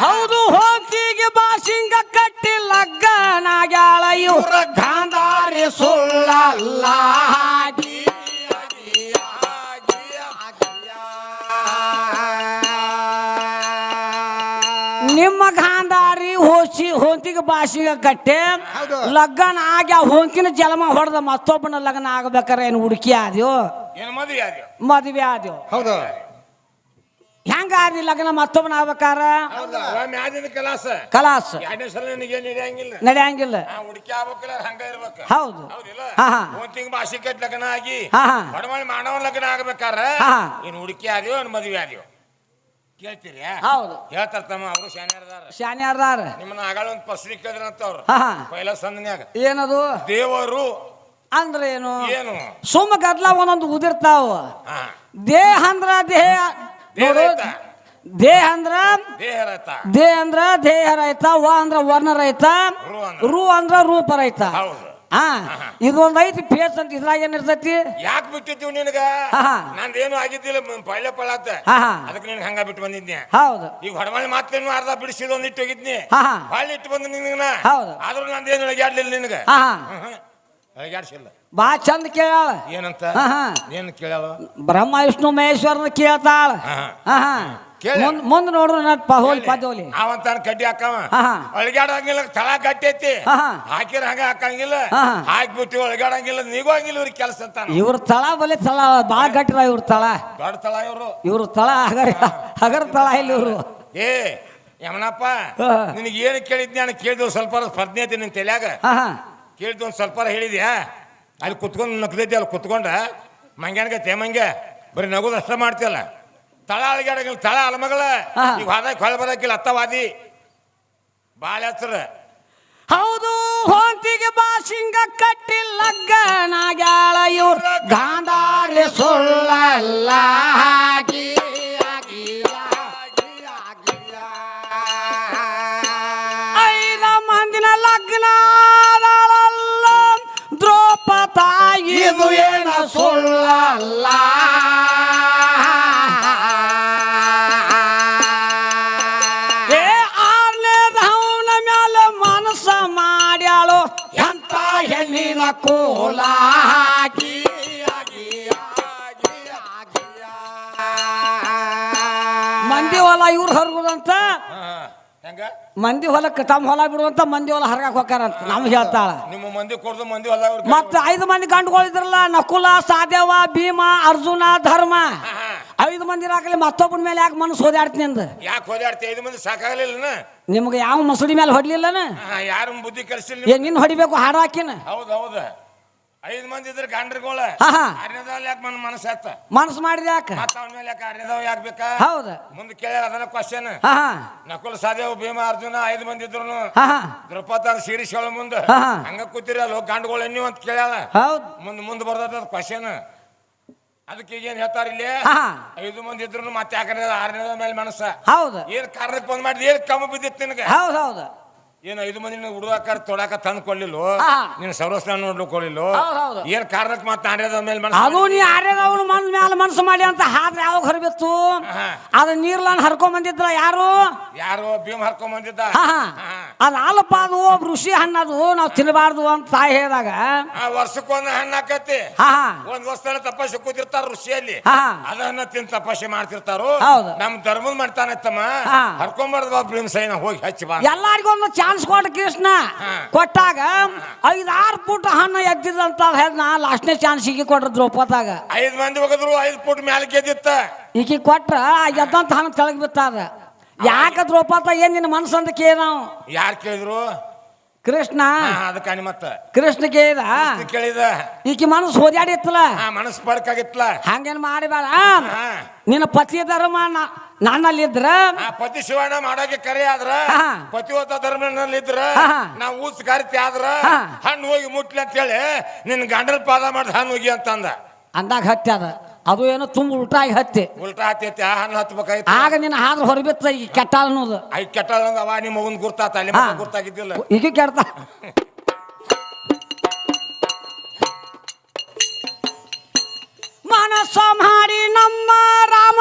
ಹೌದು ಹೋಗಿಗೆ ಬಾಸಿಂಗ ಕಟ್ಟಿ ಲಗ್ನಾಗ್ಯಾಳ ಇವ್ರ ಗಾಂಧಾರಿ ಸುಳ್ಳಲ್ಲ ನಿಮ್ಮ ಗಾಂಧಾರಿ ಹೊಂತಿಗೆ ಬಾಸಿಗೆ ಕಟ್ಟೆ ಲಗ್ನ ಆಗ್ಯ ಹೊಂಕಿನ ಜಲಮ ಹೊಡೆದ ಮತ್ತೊಬ್ಬನ ಲಗ್ನ ಆಗ್ಬೇಕಾರ ಏನು ಹುಡುಕಿ ಆದ್ಯೋ ಮದುವೆ ಆದ್ಯೋ ಹೌದು ಹೆಂಗ ಆದಿ ಲಗ್ನ ಮತ್ತೊಬ್ಬನ ಆಗ್ಬೇಕಾರ ಕಲಾಸ ನಡೆಯಂಗಿಲ್ಲ ಹೌದು ಭಾಷೆ ಕಟ್ ಲಗ್ನ ಆಗಿ ಮಾಡವ ಲಗ್ನ ಆಗ್ಬೇಕಾರ ಏನ್ ಹುಡುಕಿ ಆದ್ಯೋ ಮದುವೆ ಆದ್ಯೋ ಕೇಳ್ತೀರಿ ಹೌದು ಹೇಳ್ತಾರ ತಮ್ಮ ಅವರು ಶಾನ್ಯಾರ್ದಾರ ನಿಮ್ಮನ್ನ ಆಗಳ ಒಂದು ಪಸ್ರಿ ಕೇಳಿದ್ರಂತ ಅವ್ರು ಪೈಲ ಸಂದನ್ಯಾಗ ಏನದು ದೇವರು ಅಂದ್ರೆ ಏನು ಏನು ಸುಮ್ಮ ಗದ್ಲ ಒಂದೊಂದು ಉದಿರ್ತಾವ ದೇಹ ಅಂದ್ರ ದೇಹ ನೋಡು ದೇಹ ಅಂದ್ರ ದೇಹ ಅಂದ್ರ ದೇಹ ರೈತ ವ ಅಂದ್ರ ವರ್ಣ ರೈತ ರು ಅಂದ್ರ ರೂಪ ರೈತ ಇದೊಂದ್ ಐತಿ ಫೇಸ್ ಅಂತ ಇದ್ರಾಗ ಏನ್ ಇರ್ತೈತಿ ಯಾಕೆ ಬಿಟ್ಟಿದ್ದೀವಿ ನಿನಗ ನಂದೇನು ಆಗಿದ್ದಿಲ್ಲ ಪಳ್ಳೆ ಪಳ್ಳಾತ ಅದಕ್ಕೆ ನಿನ್ ಹಂಗ ಬಿಟ್ಟು ಬಂದಿದ್ನೆ ಹೌದು ಈಗ ಹೊಡಮಳಿ ಮಾತೇನು ಅರ್ಧ ಬಿಡಿಸಿದ ಒಂದ್ ಇಟ್ಟು ಹೋಗಿದ್ನಿ ಬಾಳಿ ಇಟ್ಟು ಬಂದ ನಿನಗ ಹೌದು ಆದ್ರೂ ನಂದೇನು ಅಳಗ್ಯಾಡ್ಲಿಲ್ಲ ನಿನಗ ಅಳಗ್ಯಾಡ್ಸಿಲ್ಲ ಬಾ ಚಂದ ಕೇಳಾಳ ಏನಂತ ಏನ್ ಕೇಳಾಳ ಬ್ರಹ್ಮ ವಿಷ್ಣು ಮಹೇಶ್ವರನ ಕೇಳ್ತಾಳ ಮುಂದ್ ನೋಡ್ರು ನಟ್ ಹೋಲಿ ಪದೋಲಿ ಅವಂತ ಕಡ್ಡಿ ಹಾಕವ ಅಳಗ್ಯಾಡಂಗಿಲ್ಲ ತಳ ಗಟ್ಟಿ ಐತಿ ಹಾಕಿರ ಹಂಗ ಹಾಕಂಗಿಲ್ಲ ಹಾಕ್ಬಿಟ್ಟು ಅಳಗ್ಯಾಡಂಗಿಲ್ಲ ನೀಗೂ ಹಂಗಿಲ್ಲ ಇವ್ರ ಕೆಲಸ ಅಂತ ಇವ್ರ ತಳ ಬಲಿ ತಳ ಬಾಳ ಗಟ್ಟಿರ ಇವ್ರ ತಳ ದೊಡ್ಡ ತಳ ಇವ್ರ ತಳ ಹಗರ ತಳ ಇಲ್ಲಿ ಇವ್ರು ಏ ಯಮನಪ್ಪ ನಿನಗೆ ಏನು ಕೇಳಿದ್ನಿ ನಾನು ಕೇಳಿದ್ವು ಸ್ವಲ್ಪ ಸ್ಪರ್ಧೆ ಐತಿ ನಿನ್ ತಲ್ಯಾಗ ಕೇಳಿದ್ ಒಂದ್ ಸ್ವಲ್ಪ ಹೇಳಿದ್ಯಾ ಅಲ್ಲಿ ಕುತ್ಕೊಂಡು ನಗ್ದೈತಿ ಅಲ್ಲಿ ಕುತ್ಕೊಂಡ ಮಂಗ್ಯಾನ್ಗತ್ತೆ ಮಂಗ್ಯ ಬರೀ ನಗುದು ಅಷ್ಟ ಮಾಡ್ತಿಯಲ್ಲ ತಳ ಅಳಗ್ಯಾಡಂಗಿಲ್ಲ ತಳ ಅಲಮಗಳ ಈಗ ಹೋದಾಗ ಹೊಳ ಬರಕಿಲ್ಲ ಅತ್ತವಾದಿ ಬಾಳ ಹತ್ರ ಹೌದು ಹೊಂತಿಗೆ ಬಾಸಿಂಗ ಕಟ್ಟಿ ಲಗ್ನಾಗ್ಯಾಳ ಇವ್ರ ಗಾಂಧಾರಿ ಸುಳ್ಳಲ್ಲ ಐದ ಮಂದಿನ ಲಗ್ನ ದ್ರೌಪದಾಯಿ ಇದು ಏನ ಸುಳ್ಳಲ್ಲ ಹೆಣ್ಣಿನ ಕೋಲ ಮಂದಿ ಹೊಲ ಇವ್ರು ಹರಗುದಂತ ಮಂದಿ ಹೊಲಕ್ಕೆ ತಮ್ಮ ಹೊಲ ಬಿಡುವಂತ ಮಂದಿ ಹೊಲ ಹರಗಾಕ್ ಹೋಗ್ತಾರಂತ ನಮ್ಗೆ ಹೇಳ್ತಾಳ ನಿಮ್ಮ ಮಂದಿ ಕೊಡ್ದು ಮಂದಿ ಹೊಲ ಮತ್ತ 5 ಮಂದಿ ಗಂಡುಗಳಿದ್ರಲ್ಲ ನಕುಲ ಸಹದೇವ ಭೀಮ ಅರ್ಜುನ ಧರ್ಮ 5 ಮಂದಿ ಹಾಕಲಿ ಮತ್ತೊಬ್ಬನ ಮೇಲೆ ಯಾಕೆ ಮನಸ್ಸು ಹೋದಾಡ್ತೀನಿ ಅಂದ ಯಾಕೆ ಹೋದಾಡ್ತಿ 5 ಮಂದಿ ಸಾಕಾಗಲಿಲ್ಲ ನಿಮ್ಗೆ ಯಾವ ಮಸೂಡಿ ಮೇಲೆ ಹೊಡ್ಲಿಲ್ಲನ ಯಾರು ಬುದ್ಧಿ ಕಲಿಸಿಲ್ಲ ನಿನ್ ಹೊಡಿಬೇಕು ಹಾಡು ಹಾಕಿನ ಹೌದೌದ 5 ಮಂದಿ ಇದ್ರೆ ಗಂಡ್ರಗೋಳ ಯಾಕೆ ಮನಸ್ಸು ಮನಸ್ಸು ಮಾಡಿದ ಯಾಕ ಅವನ ಮೇಲೆ ಯಾಕೆ ಅರ್ಣದವ್ ಯಾಕೆ ಬೇಕಾ ಹೌದ ಮುಂದೆ ಕೇಳ ಅದನ್ನ ಕ್ವಶನ್ ನಕುಲ ಸಹದೇವ ಭೀಮ ಅರ್ಜುನ 5 ಮಂದಿ ಇದ್ರು ದ್ರೌಪದ ಸೀರಿಸ್ ಮುಂದೆ ಹಂಗ ಕೂತಿರಲ್ಲ ಗಂಡುಗಳು ನೀವು ಅಂತ ಕೇಳ ಮುಂದೆ ಬರ್ತದ ಕ್ವಶನ್ ಅದಕ್ಕೆ ಏನ್ ಹೇಳ್ತಾರ ಇಲ್ಲಿ 5 ಮಂದಿ ಇದ್ರು ಮತ್ತೆ ಯಾಕಂದ್ರೆ 6ನೇದ ಮೇಲೆ ಮನಸ್ಸ ಹೌದು ಏನ್ ಕಾರಣಕ್ಕೆ ಬಂದ್ ಮಾಡಿದ್ ಏನ್ ಕಮ್ಮಿ ಬಿದ್ದಿತ್ತು ನಿನಗೆ ಹೌದೌದು ಏನು 5 ಮಂದಿ ಹುಡುಗಾಕ ತೊಡಾಕ ತಂದು ಕೊಡ್ಲಿಲ್ಲ ನೀನ್ ಸರ್ವಸ್ನ ನೋಡ್ಲಿಕ್ಕೆ ಕೊಡ್ಲಿಲ್ಲ ಏನ್ ಕಾರಣಕ್ಕೆ ಮತ್ತೆ 6ನೇದ ಮೇಲೆ ಮನಸ್ಸು ಅದು ನೀ 6ನೇದವನು ಮೇಲೆ ಮನಸ್ಸು ಮಾಡಿ ಅಂತ ಹಾದ್ರೆ ಯಾವಾಗ ಹರಿಬಿತ್ತು ಅದ ನೀರ್ಲಾನ್ ಹರ್ಕೊಂಡ್ ಬಂದಿದ್ರ ಯಾರು ಭೀಮ್ ಹರ್ಕೊಂಡ್ ಬಂದಿದ್ದ ಅದ್ ಅಲ್ಪ ಅದು ಋಷಿ ಹಣ್ಣದು ನಾವ್ ತಿನ್ನಬಾರ್ದು ಅಂತ ತಾಯಿ ಹೇಳಿದಾಗ ವರ್ಷಕ್ಕೊಂದು ಹಣ್ಣು ಹಾಕತಿ ಒಂದ್ ವರ್ಷದಲ್ಲಿ ತಪಸ್ಸೆ ಕೂತಿರ್ತಾರ ಋಷಿಯಲ್ಲಿ ಅದನ್ನ ತಿಂದು ತಪಸ್ಸೆ ಮಾಡ್ತಿರ್ತಾರು ನಮ್ ಧರ್ಮದ ಮಾಡ್ತಾನತ್ತಮ್ಮ ಹರ್ಕೊಂಬಾರ್ದು ಭೀಮ್ ಸೈನ ಹೋಗಿ ಹಚ್ಚಿ ಬಾ ಎಲ್ಲಾರಿಗೂ ಒಂದು ಚಾನ್ಸ್ ಕೊಟ್ಟ ಕೃಷ್ಣ ಕೊಟ್ಟಾಗ 5-6 ಫುಟ್ ಹಣ್ಣು ಎದ್ದಿದಂತ ಲಾಸ್ಟ್ನೇ ಚಾನ್ಸ್ ಈಗ ಕೊಟ್ರ ದ್ರೌಪದಾಗ 5 ಮಂದಿ ಹೋಗಿದ್ರು 5 ಫುಟ್ ಮ್ಯಾಲ ಗೆದ್ದಿತ್ತ ಈಗ ಕೊಟ್ರ ಎದ್ದಂತ ಹಣ್ಣು ತೆಳಗ್ ಬಿತ್ತದ ಯಾಕ ದ್ರೌಪದ ಏನ್ ನಿನ್ನ ಮನಸ್ಸು ಅಂತ ಕೇಳ ನಾವು ಯಾರು ಕೇಳಿದ್ರು ಕೃಷ್ಣ ಅದಕ್ಕ ಮತ್ತ ಕೃಷ್ಣ ಕೇಳಿದ ಈಕಿ ಮನಸ್ಸು ಹೋದ್ಯಾಡಿತ್ತಲ್ಲ ಮನಸ್ಸು ಪಡ್ಕಾಗಿತ್ತಲ್ಲ ಹಂಗೇನ್ ಮಾಡಿಬೇಡ ನಿನ್ನ ಪತಿ ಧರ್ಮ ನನ್ನಲ್ಲಿದ್ರ ಪತಿ ಶಿವಣ್ಣ ಮಾಡೋಕೆ ಕರೆ ಆದ್ರ ಪತಿವತ ಧರ್ಮನಲ್ಲಿದ್ರ ನಾವು ಊಸ್ ಕರಿತಿ ಆದ್ರ ಹಣ್ಣು ಹೋಗಿ ಮುಟ್ಲಿ ಅಂತ ಹೇಳಿ ನಿನ್ ಗಂಡನ ಪಾದ ಮಾಡ್ದ ಹಣ್ಣು ಹೋಗಿ ಅಂತ ಅಂದಾಗ ಹತ್ತಿ ಅದ ಅದು ಏನೋ ತುಂಬ ಉಲ್ಟಾಗಿ ಹತ್ತಿ ಹತ್ತೈತಿ ಆ ಹಣ್ಣು ಹತ್ಬೇಕಾಯ್ತು ಆಗ ನಿನ್ನ ಹಾದ್ರ ಹೊರಬಿತ್ತ ಈ ಕೆಟ್ಟಾಳ ಅನ್ನೋದು ಕೆಟ್ಟಾಳ ಅವ ನಿಮ್ಮ ಮಗನ್ ಗುರ್ತಾತ ಅಲ್ಲಿ ಗುರ್ತಾಗಿದ್ದಿಲ್ಲ ಈಗ ಕೆಡ್ತ ಮನಸ್ಸು ಮಾಡಿ ನಮ್ಮ ರಾಮ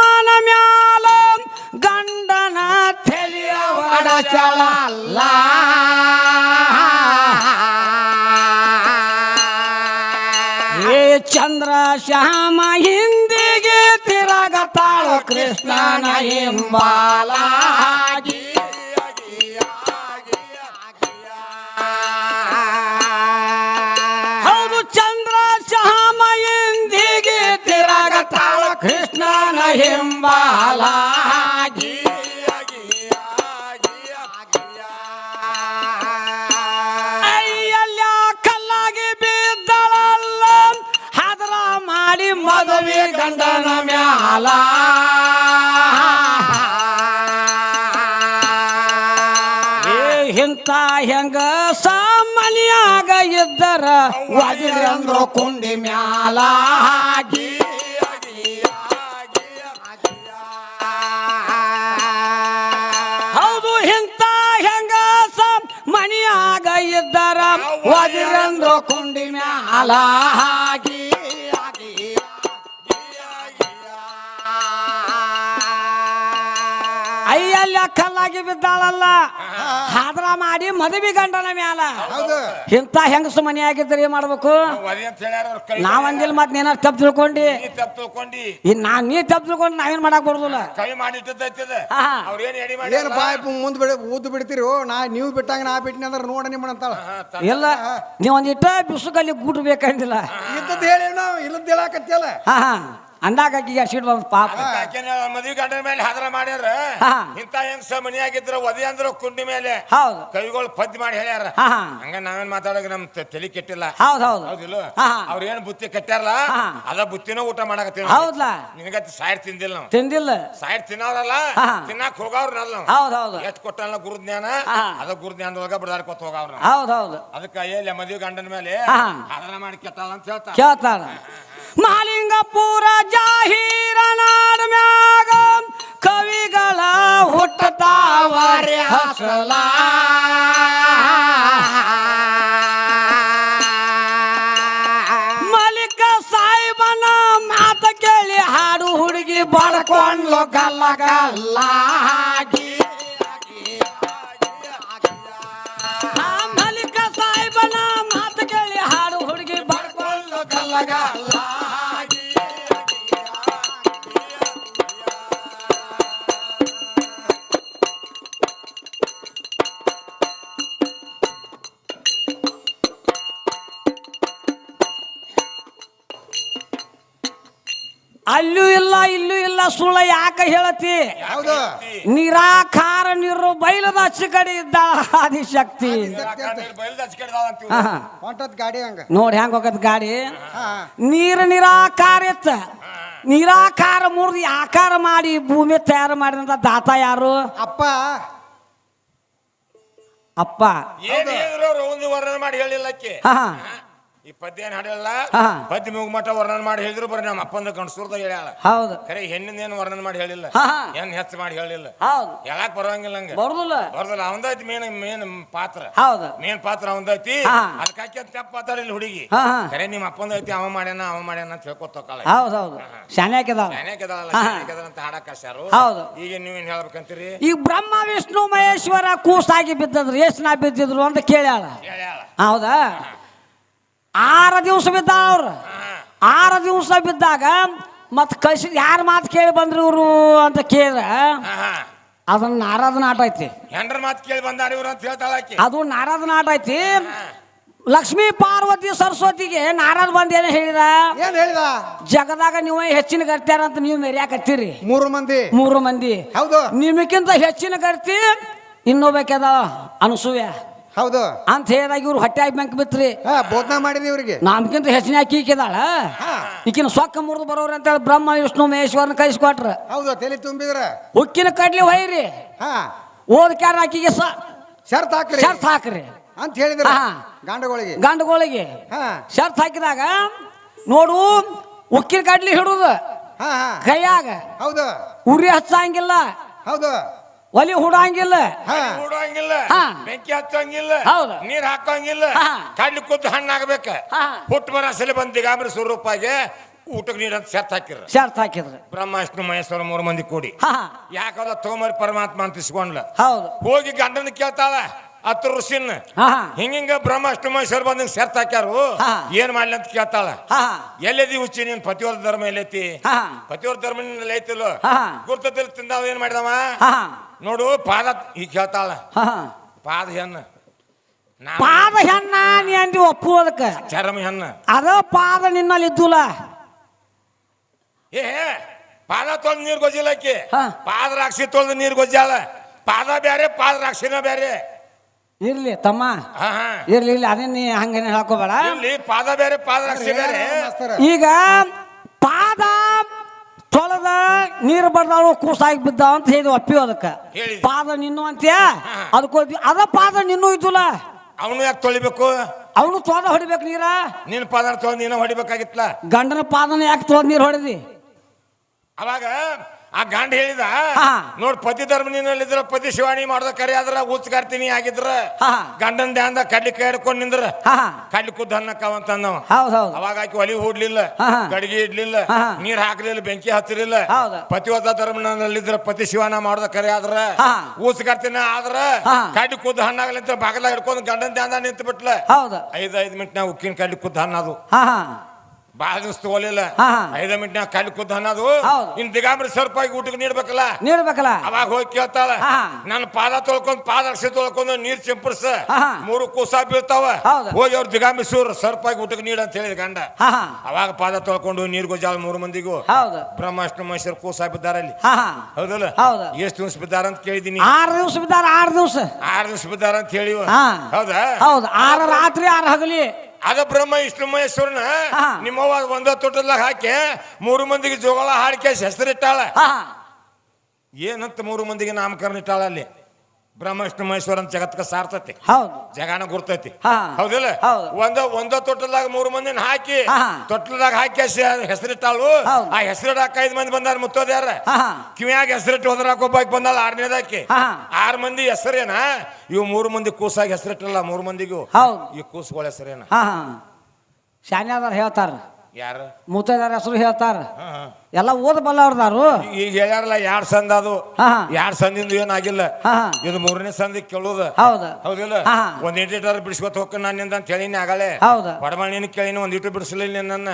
ಶ್ಯಾಮ ಹಿಂದಿಗೆ ತಿರಗತಾಳು ಕೃಷ್ಣನ ಹಿಂಬಾಲಾಗಿ ಹೌದು ಚಂದ್ರ ಶ್ಯಾಮ ಹಿಂದಿಗೆ ತಿರಗತಾಳು ಕೃಷ್ಣನ ಹಿಂಬಾಲಾಗಿ ಮದುವೆ ಗಂಡನ ಮ್ಯಾಲ ಇಂಥ ಹೆಂಗ ಸಾಮಾನ್ಯಾಗ ಇದ್ದರ ವಾಜಿರಂದ್ರು ಕುಂಡಿ ಮ್ಯಾಲ ಹೌದು ಇಂಥ ಹೆಂಗ ಮನಿಯಾಗ ಇದ್ದರ ವಾಜಿರಂದ್ರು ಕುಂಡಿ ಮ್ಯಾಲ ಅಯ್ಯಲ್ಲ ಕಲ್ಲಾಗಿ ಬಿದ್ದಾಳಲ್ಲ ಹಾದ್ರ ಮಾಡಿ ಮದುವೆ ಗಂಡನ ಮ್ಯಾಲ ಇಂಥ ಹೆಂಗಸು ಮನೆ ಆಗಿದ್ರೆ ಏನ್ ಮಾಡ್ಬೇಕು ನಾವಂದಿಲ್ಲ ಮತ್ ನೀನ ತಪ್ಪು ತಿಳ್ಕೊಂಡಿ ನೀ ತಪ್ಪು ತಿಳ್ಕೊಂಡು ನಾವೇನ್ ಮಾಡಕ್ ಬರುದಿಲ್ಲ ಏನ್ ಬಾಯ್ ಮುಂದ್ ಊದ್ ಬಿಡ್ತೀರಿ ನೀವು ಬಿಟ್ಟಂಗ ನಾ ಬಿಟ್ಟಿನಿ ಅಂದ್ರೆ ನೋಡ ನಿಮ್ಮಂತಾಳ ಇಲ್ಲ ನೀವೊಂದಿಟ್ಟ ಬಿಸುಕಲ್ಲಿ ಗೂಡು ಬೇಕಂದಿಲ್ಲ ಇದ್ದದ್ ಹೇಳಿ ನಾವು ಇಲ್ಲದ್ ಹೇಳಾಕತ್ತಿಯಲ್ಲ ಅಂದಾಗ ಸೀಟ್ ಬಂದ್ ಪಾಪ ಮದುವೆ ಗಂಡನ ಮೇಲೆ ಹಾದ್ರ ಮಾಡ್ಯಾರ ಇಂತ ಹೆಂಗ್ಸ ಮನಿ ಆಗಿದ್ರ ಒದಿ ಅಂದ್ರ ಕುಂಡಿ ಮೇಲೆ ಹೌದು ಕೈಗಳು ಪದ್ಯ ಮಾಡಿ ಹೇಳ್ಯಾರ ಹಂಗ ನಾವೇನ್ ಮಾತಾಡೋಕೆ ನಮ್ ತಲೆ ಕೆಟ್ಟಿಲ್ಲ ಹೌದಿಲ್ಲ ಅವ್ರ ಏನ್ ಬುತ್ತಿ ಕಟ್ಟಾರಲ್ಲ ಅದ ಬುತ್ತಿನ ಊಟ ಮಾಡಕತ್ತೀವಿ ಹೌದಾ ನಿನಗ ಸಾಯ್ಡ್ ತಿಂದಿಲ್ಲ ನಾವು ತಿಂದಿಲ್ಲ ಸಾಯ್ಡ್ ತಿನ್ನೋರಲ್ಲ ತಿನ್ನಾಕ್ ಹೋಗವ್ರಲ್ಲ ನಾವು ಹೌದೌದು ಎಷ್ಟ್ ಕೊಟ್ಟಲ್ಲ ಗುರುಜ್ಞಾನ ಅದ ಗುರುಜ್ಞಾನದೊಳಗ ಬಿಡದಾಡ್ಕೊತ ಹೋಗವ್ರ ಹೌದೌದು ಅದಕ್ಕ ಎಲ್ಲಿ ಮದುವೆ ಗಂಡನ ಮೇಲೆ ಹಾದ್ರ ಮಾಡಿ ಕೆಟ್ಟಾಳ ಅಂತ ಕೇಳ್ತಾಳ ಮಾಲಿಂಗಪುರ ಜಾಹೀರ ನಾಡ ಮ್ಯಾಗ ಕವಿಗಳ ಹುಟ್ಟತಾವರೆ ಹಸಲ ಮಲಿಕ ಸಾಯಿಬನ ಮಾತ ಕೇಳಿ ಹಾಡು ಹುಡುಗಿ ಬಡ್ಕೊಂಡ್ಲು ಗಲ್ಲ ಗಲ್ಲ ಮಲಿಕ ಸಾಯಿಬನ ಮಾತ ಕೇಳಿ ಹಾಡು ಹುಡುಗಿ ಬಡ್ಕೊಂಡ್ಲು ಗಲ್ಲ ಗಲ್ಲ ಅಲ್ಲೂ ಇಲ್ಲ ಇಲ್ಲೂ ಇಲ್ಲ ಸುಳ್ಳ ಯಾಕ ಹೇಳತಿ ನಿರಾಕಾರ ನೀರು ಬೈಲದ ಅಚ್ಚ ಕಡೆ ಇದ್ದ ಆದಿಶಕ್ತಿ ಗಾಡಿ ಹಂಗ ನೋಡಿ ಹೆಂಗ ಹೋಗತ್ ಗಾಡಿ ನೀರು ನಿರಾಕಾರ ಇತ್ತ ನಿರಾಕಾರ ಮುರಿದು ಆಕಾರ ಮಾಡಿ ಭೂಮಿ ತಯಾರು ಮಾಡಿದಂತ ದಾತ ಯಾರು ಅಪ್ಪ ಅಪ್ಪ ಒಂದು ವರ್ಣನೆ ಮಾಡಿ ಹೇಳಿಲ್ಲಕ್ಕೆ ಈ ಪದ್ಯ ಏನ್ ಹಾಡಿಲ್ಲ ಪದ್ಯ ಮುಗುಮಠ ವರ್ಣನೆ ಮಾಡಿ ಹೇಳಿದ್ರು ಬರೀ ನಮ್ಮ ಅಪ್ಪಂದ ಗಂಡಸೂರ್ದ ಹೇಳ್ಯಾಳ ಹೌದು ಖರೆ ಹೆಣ್ಣಿನ ಏನು ವರ್ಣನೆ ಮಾಡಿ ಹೇಳಿಲ್ಲ ಏನ್ ಹೆಚ್ಚು ಮಾಡಿ ಹೇಳಿಲ್ಲ ಹೌದು ಹೇಳಕ್ ಬರೋಂಗಿಲ್ಲ ಹಂಗ ಬರುದಿಲ್ಲ ಅವಂದೈತಿ ಮೇನ್ ಪಾತ್ರ ಹೌದು ಮೇನ್ ಪಾತ್ರ ಅವಂದೈತಿ ಅದಕ್ಕೆ ತಪ್ಪ ಮಾತಾಡಿಲ್ಲ ಹುಡುಗಿ ಖರೆ ನಿಮ್ಮ ಅಪ್ಪಂದೈತಿ ಅವ ಮಾಡ್ಯಾನ ಅಂತ ಹೇಳ್ಕೊತೋಕಲ್ಲ ಹೌದೌದು ಶಾನ್ಯಾಕಿದಾಳ ಅಂತ ಹಾಡಕ್ ಹಸ್ಯಾರು ಹೌದು ಈಗ ನೀವೇನ್ ಹೇಳ್ಬೇಕಂತೀರಿ ಈಗ ಬ್ರಹ್ಮ ವಿಷ್ಣು ಮಹೇಶ್ವರ ಕೂಸಾಗಿ ಬಿದ್ದದ್ರು ಎಷ್ಟು ನಾ ಬಿದ್ದಿದ್ರು ಅಂತ ಕೇಳ್ಯಾಳ ಹೌದಾ 6 ದಿವಸ ಬಿದ್ದ ಅವ್ರು 6 ದಿವಸ ಬಿದ್ದಾಗ ಮತ್ ಕಳ್ಸಿ ಯಾರ ಮಾತು ಕೇಳಿ ಬಂದ್ರಿ ಇವ್ರು ಅಂತ ಕೇಳಿದ್ರ ಅದನ್ನ ನಾರದ ನಾಟ ಐತಿ ಹೆಂಡ್ರ ಮಾತು ಕೇಳಿ ಬಂದಾರ ಇವ್ರು ಅಂತ ಹೇಳ್ತಾಳಾಕಿ ಅದು ನಾರದ ನಾಟ ಐತಿ ಲಕ್ಷ್ಮೀ ಪಾರ್ವತಿ ಸರಸ್ವತಿಗೆ ನಾರದ ಬಂದ್ ಏನ್ ಹೇಳಿದ ಜಗದಾಗ ನೀವು ಹೆಚ್ಚಿನ ಗರ್ತ್ಯಾರ ಅಂತ ನೀವು ಮೆರ್ಯಾಕತ್ತೀರಿ 3 ಮಂದಿ ಹೌದು ನಿಮಕ್ಕಿಂತ ಹೆಚ್ಚಿನ ಗರ್ತಿ ಇನ್ನೊಬೇಕದ ಅನಸೂಯ ಹೌದು ಅಂತ ಹೇಳಿದಾಗ ಇವ್ರು ಹೊಟ್ಟೆ ಬ್ಯಾಂಕ್ ಬಿತ್ರಿ ಬೋಧನಾ ಮಾಡಿದ್ವಿ ಇವ್ರಿಗೆ ನಮ್ಗಿಂತ ಹೆಚ್ಚಿನ ಈಕಿದಾಳ ಈಕಿನ ಸೊಕ್ಕ ಮುರಿದು ಬರೋರು ಅಂತ ಹೇಳಿ ಬ್ರಹ್ಮ ವಿಷ್ಣು ಮಹೇಶ್ವರನ ಕಳಿಸ್ಕೊಟ್ರ ಹೌದು ತಲೆ ತುಂಬಿದ್ರ ಉಕ್ಕಿನ ಕಡ್ಲಿ ಹೊಯ್ರಿ ಓದ್ಕ್ಯಾರ ಆಕಿಗೆ ಶರ್ತ್ ಹಾಕ್ರಿ ಅಂತ ಹೇಳಿದ್ರ ಗಂಡುಗಳಿಗೆ ಶರ್ತ್ ಹಾಕಿದಾಗ ನೋಡು ಉಕ್ಕಿನ ಕಡ್ಲಿ ಹಿಡುದು ಕೈಯಾಗ ಹೌದು ಉರಿ ಹಚ್ಚಂಗಿಲ್ಲ ಹೌದು ಒಲಿ ಹುಡಂಗಿಲ್ಲ ಬೆಂಕಿ ಹಚ್ಚಂಗಿಲ್ಲ ಹೌದು ನೀರ್ ಹಾಕಂಗಿಲ್ಲ ಕಡ್ಲಿ ಕುದ್ದು ಹಣ್ಣಾಗಬೇಕ ಹುಟ್ಟು ಬರ ಸಲ ಬಂದ್ ದಿಗಾಂಬರಿ ಸ್ವರೂಪಾಗೆ ಊಟಕ್ಕೆ ನೀಡಂತ ಶರ್ತ್ ಹಾಕಿದ್ರು ಬ್ರಹ್ಮ ವಿಷ್ಣು ಮಹೇಶ್ವರ 3 ಮಂದಿ ಕೂಡಿ ಯಾಕಲ್ಲ ತಗೊಂಬರಿ ಪರಮಾತ್ಮ ಅಂತ ಇಸ್ಕೊಂಡ್ಲ ಹೌದು ಹೋಗಿ ಗಂಡನ ಕೇಳ್ತಾಳ ಹತ್ತು ಋಷಿನ ಹಾ ಹಿಂಗ ಬ್ರಹ್ಮಾಷ್ಟಮೇಶ್ವರ ಬಂದ್ ಸೆರ್ತ್ ಹಾಕ್ಯಾರು ಹಾ. ಏನ್ ಮಾಡ್ಲಿ ಅಂತ ಕೇಳ್ತಾಳ ಹಾ ಎಲ್ಲದಿ ಹುಚ್ಚಿ ನೀನ್ ಪತಿವರ್ತ ಧರ್ಮ ಎಲ್ಲೈತಿ ಹಾ ಪತಿವರ್ತ ಧರ್ಮ ಐತಿಲ್ಲೋ ಹಾ ಗುರ್ತದಲ್ಲಿ ತಿಂದ ಏನ್ ಮಾಡಿದವ ಹಾ ನೋಡು ಪಾದ ಈಗ ಕೇಳ್ತಾಳ ಹಾ ಪಾದ ಹೆಣ್ಣ ಪಾದ ಹೆಣ್ಣ ನೀ ಅಂದಿ ಒಪ್ಪುವುದಕ್ಕ ಚರಮ ಹೆಣ್ಣ ಅದ ಪಾದ ನಿನ್ನಲ್ಲಿ ಇದ್ದುಲ್ಲ ಏ ಪಾದ ತೊಳ್ದು ನೀರ್ ಗೊಜ್ಜಿಲ್ಲಕ್ಕಿ ಹಾ. ಪಾದ ರಾಕ್ಷಿ ತೊಳ್ದು ನೀರ್ ಗೊಜ್ಜಾಳ ಪಾದ ಬ್ಯಾರೆ ಪಾದ ರಾಕ್ಷಿನ ಬ್ಯಾರೆ ಇರ್ಲಿ ತಮ್ಮ ಹಾ ಹಾ ಇರ್ಲಿ ಇಲ್ಲ ಅದೇ ನೀ ಹಂಗೇನೆ ಹೇಳ್ಕೋಬೇಡ ಇಲ್ಲಿ ಪಾದ ಬೇರೆ ಪಾದ ರಾಕ್ಷಿ ಬೇರೆ ಈಗ ಪಾದ ತೊಳೆದ ನೀರು ಬರ್ದಾಳು ಕೂಸಾಗಿ ಬಿದ್ದಾವ ಅಂತ ಹೇಳಿ ಒಪ್ಪಿ ಅದಕ್ಕ ಹೇಳಿದ್ವಿ. ಪಾದ ನಿನ್ನು ಅಂತ್ಯಾ ಅದಕ್ಕೋ ಅದ ಪಾದ ನಿನ್ನೂ ಇದ್ದುಲ್ಲ ಅವನು ಯಾಕೆ ತೊಳಿಬೇಕು ಅವನು ತೊಳೆದ ಹೊಡಿಬೇಕು ನೀರ ನಿನ್ನ ಪಾದ ತೊಳೆದು ನೀನ ಹೊಡಿಬೇಕಾಗಿತ್ಲ ಗಂಡನ ಪಾದನ ಯಾಕೆ ತೊಳೆದ ನೀರು ಹೊಡೆದಿ ಅವಾಗ ಆ ಗಂಡ ಹೇಳಿದ ಹಾ. ನೋಡ್ ಪತಿ ಧರ್ಮನಿದ್ರ ಪತಿ ಶಿವಾಣಿ ಮಾಡ್ದ ಕರೆ ಆದ್ರ ಊಚ್ಕಾರ್ತೀನಿ ಆಗಿದ್ರ ಹಾ. ಗಂಡನ ಧ್ಯಾನದ ಕಡ್ಲಿ ಕೈ ಹಿಡ್ಕೊಂಡ್ ನಿಂದ್ರ ಹಾ ಕಡ್ಲಿ ಕುದ್ದ ಅನ್ನಕ್ಕವಂತ ನಾವು ಹೌದೌದು ಅವಾಗ ಆಕಿ ಒಲಿ ಹೂಡ್ಲಿಲ್ಲ ಹಾ. ಗಡಿಗೆ ಇಡ್ಲಿಲ್ಲ ಹಾ. ನೀರ್ ಹಾಕ್ಲಿಲ್ಲ ಬೆಂಕಿ ಹಚ್ಚಲಿಲ್ಲ ಹೌದು. ಪತಿವತ ಧರ್ಮನಲ್ಲಿದ್ರ ಪತಿ ಶಿವಾನ ಮಾಡ್ದ ಕರೆ ಆದ್ರ ಹಾ. ಊಚ್ಕಾರ್ತೀನಿ ಆದ್ರ ಹಾ. ಕಡ್ಲಿ ಕುದ್ದ ಹಣ್ಣಾಗ್ಲಿ ಅಂತ ಬಾಗಲ ಹಿಡ್ಕೊಂಡು ಗಂಡನ ಧ್ಯಾನ ನಿಂತು ಬಿಟ್ಲ ಹೌದು 5 ಮಿನಿಟ್ನಾಗ ಉಕ್ಕಿನ ಕಡ್ಲಿ ಕುದ್ದ ಹಣ್ಣದು ಹಾ ಹಾ ಬಾಳ ದಿವಸ ತಗೋಲಿಲ್ಲ ಹಾ. 5 ಮಿನಿಟ್ನಾಗ ಕಡ್ಲಿ ಕುದ್ದ ಹಣ್ಣದು ಹೌದು. ಇನ್ ದಿಗಾಂಬ್ರಿ ಸರ್ಪಾಗಿ ಊಟಕ್ಕೆ ನೀಡ್ಬೇಕಲ್ಲ ನೀಡ್ಬೇಕಲ್ಲ ಅವಾಗ ಹೋಗಿ ಕೇಳ್ತಾಳ ಹಾ. ನನ್ನ ಪಾದ ತೊಳ್ಕೊಂಡ್ ಪಾದ ರಕ್ಷೆ ತೊಳ್ಕೊಂಡು ನೀರ್ ಚಿಂಪರ್ಸ ಹಾ. 3 ಕೂಸ ಬೀಳ್ತಾವ ಹೌದು. ಹೋಗಿ ಅವ್ರ ದಿಗಾಂಬಿ ಸೂರ್ ಸರ್ಪಾಗಿ ಊಟಕ್ಕೆ ನೀಡ ಅಂತ ಹೇಳಿದ ಗಂಡ ಹಾ ಹಾ ಅವಾಗ ಪಾದ ತೊಳ್ಕೊಂಡು ನೀರ್ ಗೊಜ್ಜಾಳ 3 ಮಂದಿಗೂ ಹೌದು ಬ್ರಹ್ಮಾಷ್ಟಮೇಶ್ವರ ಕೂಸ ಬಿದ್ದಾರ ಅಲ್ಲಿ ಹಾ ಹಾ ಹೌದಲ್ಲ ಹೌದು. ಎಷ್ಟು ದಿವಸ ಬಿದ್ದಾರ ಅಂತ ಕೇಳಿದೀನಿ 6 ದಿವಸ ಬಿದ್ದಾರ 6 ದಿವಸ 6 ದಿವಸ ಬಿದ್ದಾರ ಅಂತ ಹೇಳಿವ ಹಾ ಹೌದಾ ಹೌದು 6 ರಾತ್ರಿ 6 ಹಗಲಿ ಅದ ಬ್ರಹ್ಮ ವಿಷ್ಣು ಮಹೇಶ್ವರನ ಹಾ. ನಿಮ್ಮವ್ವ ಒಂದ ತೊಟ್ಟದಾಗ ಹಾಕಿ 3 ಮಂದಿಗೆ ಜೋಗಳ ಹಾಡಿಕೆ ಹೆಸರಿಟ್ಟಾಳ ಹಾ ಏನಂತ 3 ಮಂದಿಗೆ ನಾಮಕರಣ ಇಟ್ಟಾಳ ಅಲ್ಲಿ ಬ್ರಹ್ಮ ವಿಷ್ಣು ಮಹೇಶ್ವರ ಅಂತ ಜಗತ್ಕ ಸಾರ್ತತಿ ಹೌದು ಜಗಾನ ಗುರ್ತೈತಿ ಹಾ. ಹೌದಿಲ್ಲ ಹೌದು. ಒಂದ ತೊಟ್ಟದಾಗ 3 ಮಂದಿನ ಹಾಕಿ ಹಾ. ತೊಟ್ಟದಾಗ ಹಾಕಿ ಹೆಸರಿಟ್ಟಾಳು ಹೌದು. ಆ ಹೆಸರಿಡಾಕ 5 ಮಂದಿ ಬಂದಾರ ಮುತ್ತೋದ್ಯಾರ ಹಾ ಹಾ ಕಿವಿಯಾಗ ಹೆಸರಿಟ್ಟು ಹೋದ್ರಾಕ ಒಬ್ಬಾಕಿ ಬಂದಾಳ 6ನೇದಾಕಿ ಹಾ. 6 ಮಂದಿ ಹೆಸರೇನ ಇವು 3 ಮಂದಿ ಕೂಸಾಗಿ ಹೆಸರಿಟ್ಟಲ್ಲ 3 ಮಂದಿಗೂ ಹೌದು ಈ ಕೂಸುಗಳ ಹೆಸರೇನ ಹಾ ಹಾ ಶಾನ್ಯಾದಾರ ಹೇಳ್ತಾರ ಯಾರ ಮುತ್ತೈದಾರ ಹೆಸರು ಹೇಳ್ತಾರ ಹಾ, ಹಾ. ಎಲ್ಲ ಓದ ಬಲ್ಲವ್ರದಾರು ಈಗ ಹೇಳ್ಯಾರಲ್ಲ 2 ಸಂದ ಅದು ಹಾ 2 ಸಂದಿಂದ ಏನಾಗಿಲ್ಲ ಹಾ ಇದು 3ನೇ ಸಂದಿ ಕೇಳೋದು ಹೌದು ಹೌದಿಲ್ಲ ಹಾ. ಒಂದ್ ಇಂಟೀಟರ್ ಬಿಡಿಸ್ಕೊತ ಹೋಗ ನನ್ನಿಂದ ಅಂತ ಹೇಳಿನಿ ಆಗಲೇ ಹೌದು ಹೊಡಮಣ್ಣಿನ ಕೇಳಿನಿ ಒಂದ್ ಇಟ್ಟು ಬಿಡಿಸಲಿಲ್ಲ ನನ್ನ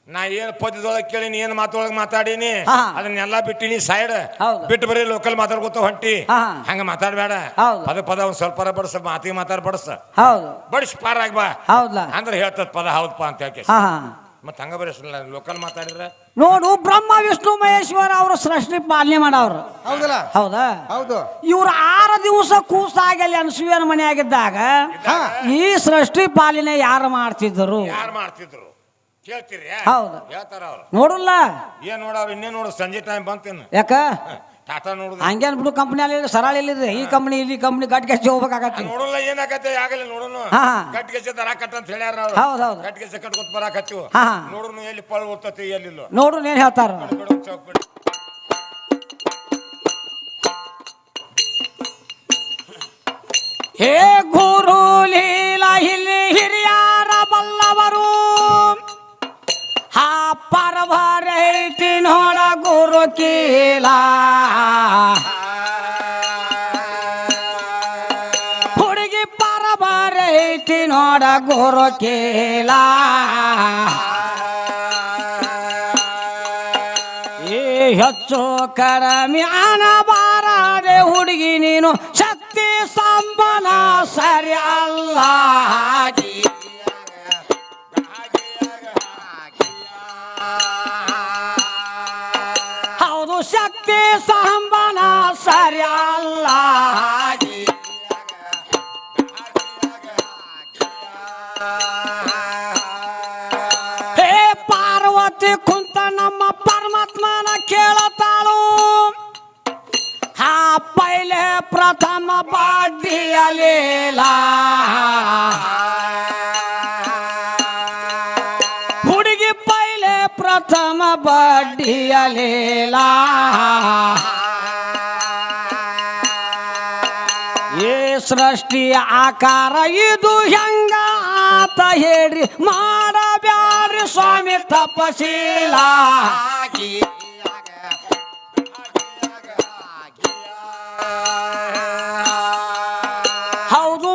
ನಾ ಏನ್ ಪದ್ಯದೊಳಗೆ ಕೇಳಿನಿ ಏನ್ ಮಾತೊಳಗೆ ಮಾತಾಡೀನಿ ಹಾ. ಅದನ್ನೆಲ್ಲ ಬಿಟ್ಟಿನಿ ಸೈಡ್ ಹೌದು. ಬಿಟ್ಟು ಬರೀ ಲೋಕಲ್ ಮಾತಾಡ್ಕೊತ ಹೊಂಟಿ ಹಾ. ಹಂಗ ಮಾತಾಡ್ಬೇಡ ಹೌದು. ಪದ ಒಂದ್ ಸ್ವಲ್ಪ ಬಡಸ ಮಾತಿಗೆ ಮಾತಾಡ್ ಬಡಸ ಹೌದು ಬಡಿಸ್ ಪಾರಾಗ್ ಬಾ ಹೌದಲ್ಲ ಅಂದ್ರೆ ಹೇಳ್ತದ ಪದ ಹೌದಪ್ಪ ಅಂತ ಯಾಕೆ ಹಾ ಹಾ ಮತ್ ಹಂಗ ಬರೀ ಲೋಕಲ್ ಮಾತಾಡಿದ್ರ ನೋಡು ಬ್ರಹ್ಮ ವಿಷ್ಣು ಮಹೇಶ್ವರ ಅವ್ರ ಸೃಷ್ಟಿ ಪಾಲನೆ ಮಾಡವ್ರು ಹೌದಲ್ಲ ಹೌದಾ ಹೌದು ಇವ್ರು 6 ದಿವಸ ಕೂಸಾಗಲಿ ಅನ್ಸುವಿನ ಮನೆ ಆಗಿದ್ದಾಗ ಹಾ. ಈ ಸೃಷ್ಟಿ ಪಾಲನೆ ಯಾರು ಮಾಡ್ತಿದ್ರು ಯಾರು ಮಾಡ್ತಿದ್ರು ಕೇಳ್ತೀರಿ ಹೌದು. ಹೇಳ್ತಾರ ಅವ್ರು ನೋಡಲ್ಲ ಏನ್ ನೋಡವ್ರು ಇನ್ನೇ ನೋಡು ಸಂಜೆ ಟೈಮ್ ಬಂತೇನು ಯಾಕ ಟಾಟಾ ನೋಡುದು ಹಂಗೇನ್ ಬಿಡು ಕಂಪ್ನಿಯಲ್ಲಿ ಸರಳ ಎಲ್ಲಿದೆ ಈ ಕಂಪ್ನಿ ಇಲ್ಲಿ ಕಂಪ್ನಿ ಗಟ್ಟಿ ಕಚ್ಚಿ ಹೋಗ್ಬೇಕಾಗತ್ತೆ ನೋಡಲ್ಲ ಏನಾಗತ್ತೆ ಆಗಲ್ಲ ನೋಡೋನು ಹಾ. ಗಟ್ಟಿಗೆ ದರ ಕಟ್ಟ ಅಂತ ಹೇಳ್ಯಾರ ಹೌದ್ ಹೌದ್. ಗಟ್ಟಿಗೆ ಕಟ್ಕೊತ್ ಬರಾಕತ್ತೀವಿ ಹಾ. ನೋಡ್ರು ಎಲ್ಲಿ ಪಳ ಓದ್ತತಿ ಎಲ್ಲಿಲ್ಲ ನೋಡು ಏನ್ ಹೇಳ್ತಾರ ಬಿಡು ಚೌಕ್ ಬಿಡು ಹೇ ಗುರು ಲೀಲಾ ಇಲ್ಲಿ ಹಿರಿಯಾರ ಬಲ್ಲವರು ಹಾ ಪರಭರೈತಿ ನೋಡ ಗುರು ಕೀಲ ಹುಡುಗಿ ಪರಭರೈತಿ ನೋಡ ಗುರು ಕೀಲ ಏ ಹೆಚ್ಚು ಕಡಿಮೆ ಅನಬಾರದೆ ಹುಡುಗಿ ನೀನು ಶಕ್ತಿ ಸಂಬನ ಸರಿ ಅಲ್ಲ ಹೌದು ಶಕ್ತಿ ಸಂಬನ ಸರಿ ಅಲ್ಲ ಹೇ ಪಾರ್ವತಿ ಕುಂತ ನಮ್ಮ ಪರಮಾತ್ಮನ ಕೇಳತಾಳು ಹಾ ಪೈಲೆ ಪ್ರಥಮ ಬಾಡಿಯಲೇಲ ಹುಡುಗಿ ಪೈಲೆ ಪ್ರಥಮ ಬಾಡಿಯಲೇಲ ಏ ಸೃಷ್ಟಿ ಆಕಾರ ಇದು ಹೆಂಗ ಆತ ಹೇಳ್ರಿ ಮಾಡಬ್ಯಾಡ್ರಿ ಸ್ವಾಮಿ ತಪಶೀಲ ಹೌದು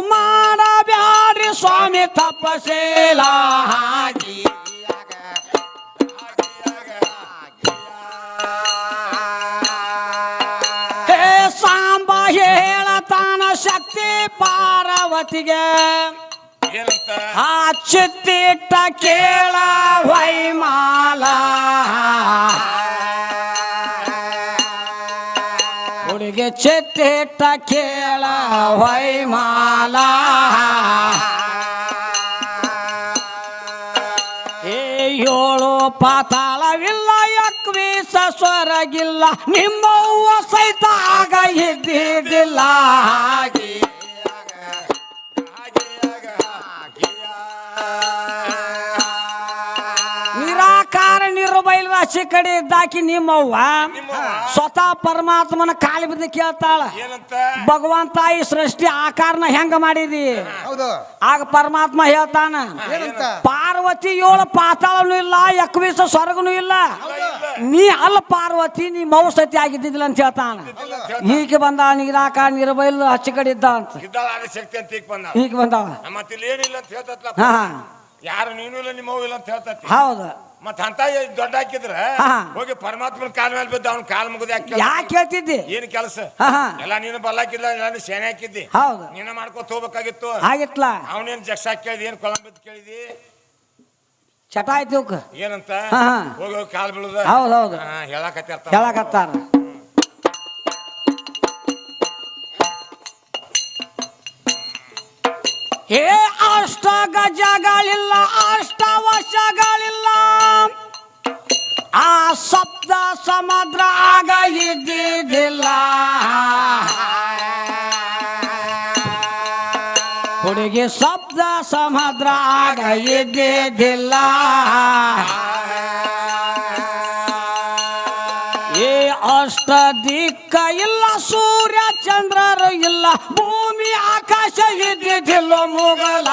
ತಪಶೀಲ ಹೇ ಸಾಂಬ ಹೇಳತಾನ ಶಕ್ತಿ ಪಾರ್ವತಿಗೆ ಏನಂತ ಆ ಚಿತ್ತಿಟ್ಟ ಕೇಳ ವೈಮಾಲ ಹುಡುಗಿ ಚಿತ್ತಿಟ್ಟ ಕೇಳ ವೈಮಾಲ ಏಳು ಪಾತಾಳವಿಲ್ಲ ಯಕ್ವೀಸ ಸ್ವರಗಿಲ್ಲ ನಿಮ್ಮವ್ವ ಸಹಿತ ಆಗ ಇದ್ದಿದ್ದಿಲ್ಲ ನಿರಾಕಾರ ನಿರ್ಬೈಲ್ ರಾಶಿ ಕಡೆ ಇದ್ದಾಕಿ ನಿಮ್ಮವ್ವ ಸ್ವತಃ ಪರಮಾತ್ಮನ ಕಾಲಿ ಬಿದ್ದು ಕೇಳ್ತಾಳ ಏನಂತ ಭಗವಂತ ಈ ಸೃಷ್ಟಿ ಆಕಾರನ ಹೆಂಗ ಮಾಡಿದಿ ಹೌದು ಆಗ ಪರಮಾತ್ಮ ಹೇಳ್ತಾನ ಏನಂತ ಪಾರ್ವತಿ ಏಳು ಪಾತಾಳನು ಇಲ್ಲ ಯಕ್ವೀಸ ಸ್ವರ್ಗನು ಇಲ್ಲ ನೀ ಅಲ್ಲ ಪಾರ್ವತಿ ನೀ ಮೌಸತಿ ಆಗಿದ್ದಿಲ್ಲ ಅಂತ ಹೇಳ್ತಾನ ಹೀಗೆ ಬಂದ ನಿರಾಕಾರ ನಿರ್ಬೈಲ್ ಹಚ್ಚಿ ಕಡೆ ಇದ್ದ ಅಂತ ಇದ್ದಾಳ ಶಕ್ತಿ ಅಂತ ಈಗ ಬಂದ ಹೀಗೆ ಬಂದಾಳ ಮತ್ತೆ ಇಲ್ಲಿ ಏನಿಲ್ಲ ಅಂತ ಹೇಳ್ತತ್ಲ ಹಾ ಯಾರು ನೀನು ಇಲ್ಲ ನಿಮ್ಮ ಇಲ್ಲ ಅಂತ ಹೇಳ್ತತಿ ಹೌದು ಮತ್ತ ಅಂತ ದೊಡ್ಡ ಹಾಕಿದ್ರ ಹಾ. ಹೋಗಿ ಪರಮಾತ್ಮನ ಕಾಲ ಮೇಲೆ ಬಿದ್ದು ಅವ್ನ ಕಾಲ್ ಮುಗಿದ ಯಾಕೆ ಹೇಳ್ತಿದ್ದಿ ಏನ್ ಕೆಲಸ ಹಾ ಹಾ ಎಲ್ಲ ನೀನು ಬಲ್ಲಾಕಿಲ್ಲ ಎಲ್ಲ ಸೇನೆ ಹಾಕಿದ್ದಿ ಹೌದು ನೀನ ಮಾಡ್ಕೊತ ಹೋಗ್ಬೇಕಾಗಿತ್ತು ಆಗಿತ್ಲ ಅವನೇನ್ ಜಗ್ಸಾಕ್ ಕೇಳಿದಿ ಏನ್ ಕೊಳಂಬಿದ್ ಕೇಳಿದಿ ಚಟ ಆಯ್ತು ಇವ್ಕ. ಏನಂತ ಹಾ, ಹಾ. ಹೋಗಿ ಹೋಗಿ ಕಾಲ್ ಬೀಳುದ ಹೌದು ಹೌದು ಹೇಳಕತ್ತ ಹೇಳಕತ್ತಾರ ಏ ಅಷ್ಟ ಗಜಗಳಿಲ್ಲ ಅಷ್ಟ ವರ್ಷಗಳಿಲ್ಲ ಆ ಸಪ್ತ ಸಮುದ್ರ ಆಗ ಇದ್ದಿದ್ದಿಲ್ಲ ಹುಡುಗಿ ಸಪ್ತ ಸಮುದ್ರ ಆಗ ಇದ್ದಿದ್ದಿಲ್ಲ ಏ ಅಷ್ಟ ದಿಕ್ಕ ಇಲ್ಲ ಸೂರ್ಯ ಚಂದ್ರರು ಇಲ್ಲ ಭೂಮಿ ಆಕಾಶ ಇದ್ದಿದ್ದಿಲ್ಲ ಮುಗಲ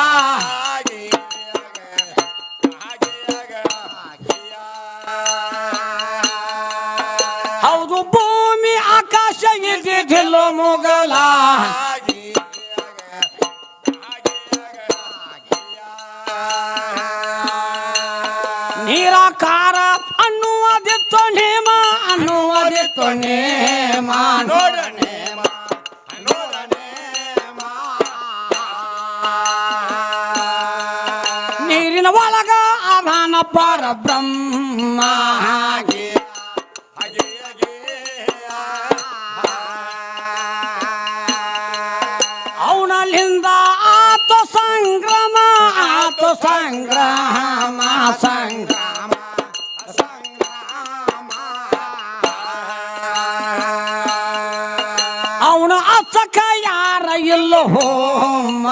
ಹೌದು ಭೂಮಿ ಆಕಾಶ ಇದ್ದಿದ್ದಿಲ್ಲ ಮುಗಲ ನಿರಾಕಾರ ಅನ್ನುವುದಿತ್ತು ನೇಮ ಅನ್ನುವುದಿತ್ತು ನೇಮ ನೋಡ ನೀರಿನ ಒಳಗ ಅದಾನ ಪರ ಬ್ರಹ್ಮ ಅವನಲ್ಲಿಂದ ಆತ ಸಂಗ್ರಾಮ ಸಂಗ್ರಾಮ ಅವನ ಅಸಕ ಯಾರ ಇಲ್ಲ ಹೋಮ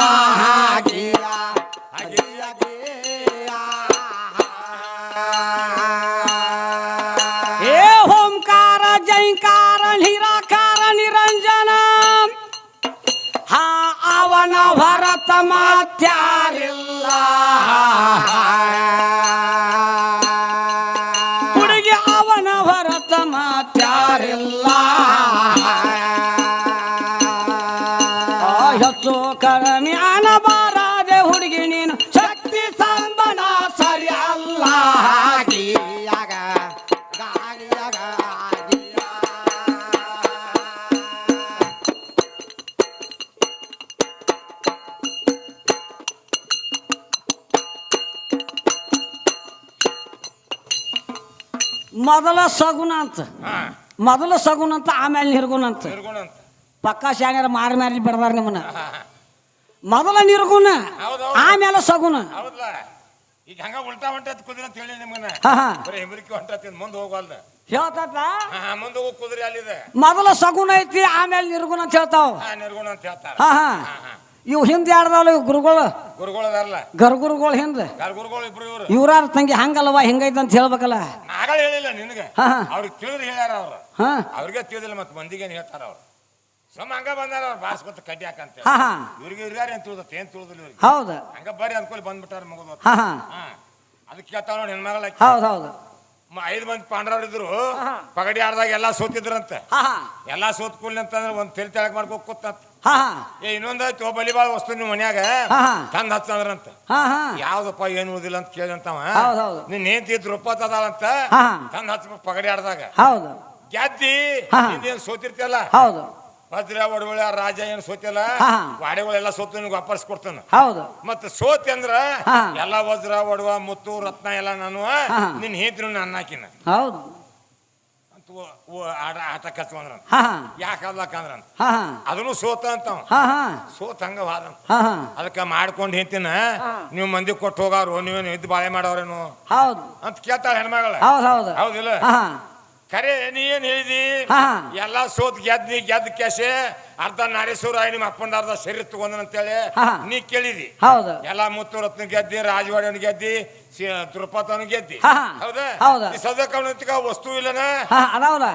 ಏ ಓಂಕಾರ ಜೈಕಾರ ನಿರಾಕಾರ ನಿರಂಜನ ಹಾ ಅವನ ಭರತ ಮಾತ್ಯಾರಿಲ್ಲ ಹುಡುಗಿ ಅವನ ಭರತ ಮಾತ್ಯಾರಿಲ್ಲ ಹೆಚ್ಚು ಕಡಿಮೆ ಅನಬಾರದೆ ಹುಡುಗಿ ನೀನು ಶಕ್ತಿ ಸಂಬನ ಸರಿ ಅಲ್ಲ ಮೊದಲ ಸಗುಣ ಅಂತ ಮೊದಲ ಸಗುಣ ಅಂತ ಆಮೇಲೆ ನಿರ್ಗುಣ ಅಂತ ಪಕ್ಕ ಶಾಣ್ಯರ ಮಾರಿ ಮಾರಿ ಬಿಡದಾರ ನಿಮ್ಮನ್ನ ಮೊದಲ ನಿರ್ಗುಣ ಆಮೇಲೆ ಸಗುಣ ಹೌದಲ್ಲ ಈಗ ಹಂಗ ಉಲ್ಟಾ ಹೊಂಟತ್ ಕುದುರೆ ಅಂತ ಹೇಳಿ ನಿಮ್ಮನ್ನ ಹಾ ಹಾ ಬರೀ ಹೆಮರಿಕೆ ಹೊಂಟತ್ ಮುಂದೆ ಹೋಗಲ್ದ ಹೇಳ್ತಾತ ಮುಂದೆ ಹೋಗಿ ಕುದುರೆ ಅಲ್ಲಿದೆ ಮೊದಲ ಸಗುಣ ಐತಿ ಆಮೇಲೆ ನಿರ್ಗುಣ ಅಂತ ಹೇಳ್ತಾವ ನಿರ್ಗುಣ ಅಂತ ಹೇಳ್ತಾರ ಹಾ ಹಾ ಇವು ಹಿಂದೆ ಆಡ್ದಾವಲ್ಲ ಇವ್ ಗುರುಗಳು ಗುರುಗಳದಾರಲ್ಲ ಗರ್ಗುರುಗಳು ಹಿಂದೆ ಗುರುಗಳು ಇಬ್ರು ಇವ್ರು ಇವ್ರಾರ ತಂಗಿ ಹಂಗಲ್ವಾ ಹಿಂಗೈತೆ ಅಂತ ಹೇಳ್ಬೇಕಲ್ಲ ನಾಗಳ ಹೇಳಿಲ್ಲ ನಿನಗೆ ಹಾ ಹಾ ಅವ್ರಿಗೆ ತಿಳಿದ್ರೆ ಹೇಳ್ಯಾರ ಅವ್ರು ಹಾ ಅವ್ರಿಗೆ ತಿಳಿದಿಲ್ಲ ಮತ್ತೆ ಮಂದಿಗೇನು ಹೇಳ್ತಾರ ಅವ್ರು ಸುಮ್ಮ ಹಂಗ ಬಂದಾರ ಅವ್ರು ಬಾಸ್ ಗೊತ್ತ ಕಡ್ಡಿ ಹಾಕಂತ ಹಾ ಹಾ ಇವ್ರಿಗೆ ಇರ್ಗಾರ ಏನ್ ತಿಳಿದತ್ತ ಏನ್ ತಿಳಿದಿಲ್ಲ ಇವ್ರಿಗೆ ಹೌದು ಹಂಗ ಬರ್ರಿ ಅಂದ್ಕೊಳ್ಳಿ ಬಂದ್ಬಿಟ್ಟಾರ ಮಗದ ಹಾ ಹಾ ಅದಕ್ಕೆ ಕೇಳ್ತಾವ ನೋಡಿ ಹೆಣ್ಮಗಳ ಹೌದು ಹೌದು 5 ಮಂದಿ ಪಾಂಡವ್ರು ಇದ್ರು ಪಗಡಿ ಆಡ್ದಾಗ ಎಲ್ಲಾ ಸೋತಿದ್ರಂತೆ ಹಾ ಹಾ ಎಲ್ಲಾ ಸೋತ್ ಕೂಲಿ ಅಂತಂದ್ರೆ ಒಂದ್ ತೆಳಿ ತೆಳಗ್ ಮಾಡ್ಕೋ ಕೂತ ಹಾ ಇನ್ನೊಂದಾಯ್ತು ಬಲಿಬಾಳ ವಸ್ತು ನಿಮ್ಮ ಮನ್ಯಾಗ ಹಾ ತಂದ್ ಹಚ್ಚಂದ್ರಂತ ಹಾ ಹಾ ಯಾವ್ದಪ್ಪ ಏನು ಉಳಿದಿಲ್ಲ ಅಂತ ಕೇಳಿದಂತವ ಹೌದೌದು ನೀನ್ ನೇಂತಿ ರೂಪತ್ತದಾಳಂತ ಹಾ ತಂದ್ ಹಚ್ಚ ಪಗಡಿ ಆಡ್ದಾಗ ಹೌದು ಗೆದ್ದಿ ಹಾ. ನಿಂದೇನ್ ಸೋತಿರ್ತಿಯಲ್ಲ ಹೌದು ವಜ್ರ ಒಡವಳ ರಾಜ ಏನ್ ಸೋತಿಲ್ಲ ಹಾ. ವಾಡೆಗಳೆಲ್ಲ ಸೋತು ನಿನ್ಗೆ ವಾಪಸ್ ಕೊಡ್ತಾನ ಹೌದು ಮತ್ತ ಸೋತಿ ಅಂದ್ರ ಹಾ. ಎಲ್ಲಾ ವಜ್ರ ಒಡವ ಮುತ್ತು ರತ್ನ ಎಲ್ಲ ನಾನು ಹಾ. ನಿನ್ ಹೇಂತ್ರಿ ನನ್ನ ಹಾಕಿನ ಹೌದು ಆಟ ಕಚ್ಕೊಂಡ್ರ ಹಾ ಯಾಕಂದ್ರಂತ ಹಾ ಅದನ್ನು ಸೋತ ಅಂತಾವ ಹಾ ಹಾ ಸೋತ್ ಹಂಗವಾದಂತ ಹಾ ಹಾ ಅದಕ್ಕ ಮಾಡ್ಕೊಂಡ್ ಹೆಂತಿನ ನೀವು ಮಂದಿ ಕೊಟ್ಟು ಹೋಗಾರು ನೀವೇನು ಇದ್ದು ಬಾಳೆ ಮಾಡೋರೇನು ಹೌದು ಅಂತ ಕೇಳ್ತಾಳ ಹೆಣ್ಮಗಳ ಹೌದು ಹೌದು ಹೌದಿಲ್ಲ ಹಾ ಖರೆ ನೀ ಏನ್ ಹೇಳಿದಿ ಹಾ ಎಲ್ಲಾ ಸೋತ್ ಗೆದ್ದ ಕ್ಯಾಸೆ ಅರ್ಧ ನಾರೇಶ್ವರ ನಿಮ್ಮ ಅಪ್ಪಂದ ಅರ್ಧ ಶರೀರ ತಗೊಂಡನ ಅಂತೇಳಿ ಹಾ. ನೀ ಕೇಳಿದಿ ಹೌದು ಎಲ್ಲಾ ಮುತ್ತು ರತ್ನ ಗೆದ್ದಿ ರಾಜವಾಡಿಯನ್ನು ಗೆದ್ದಿ ದ್ರುಪದನು ಗೆದ್ದಿ ಹಾ. ಹೌದಾ ಹೌದು. ಈ ಸದಕ ವಸ್ತು ಇಲ್ಲನ ಹಾ ಅದಾವಲ್ಲ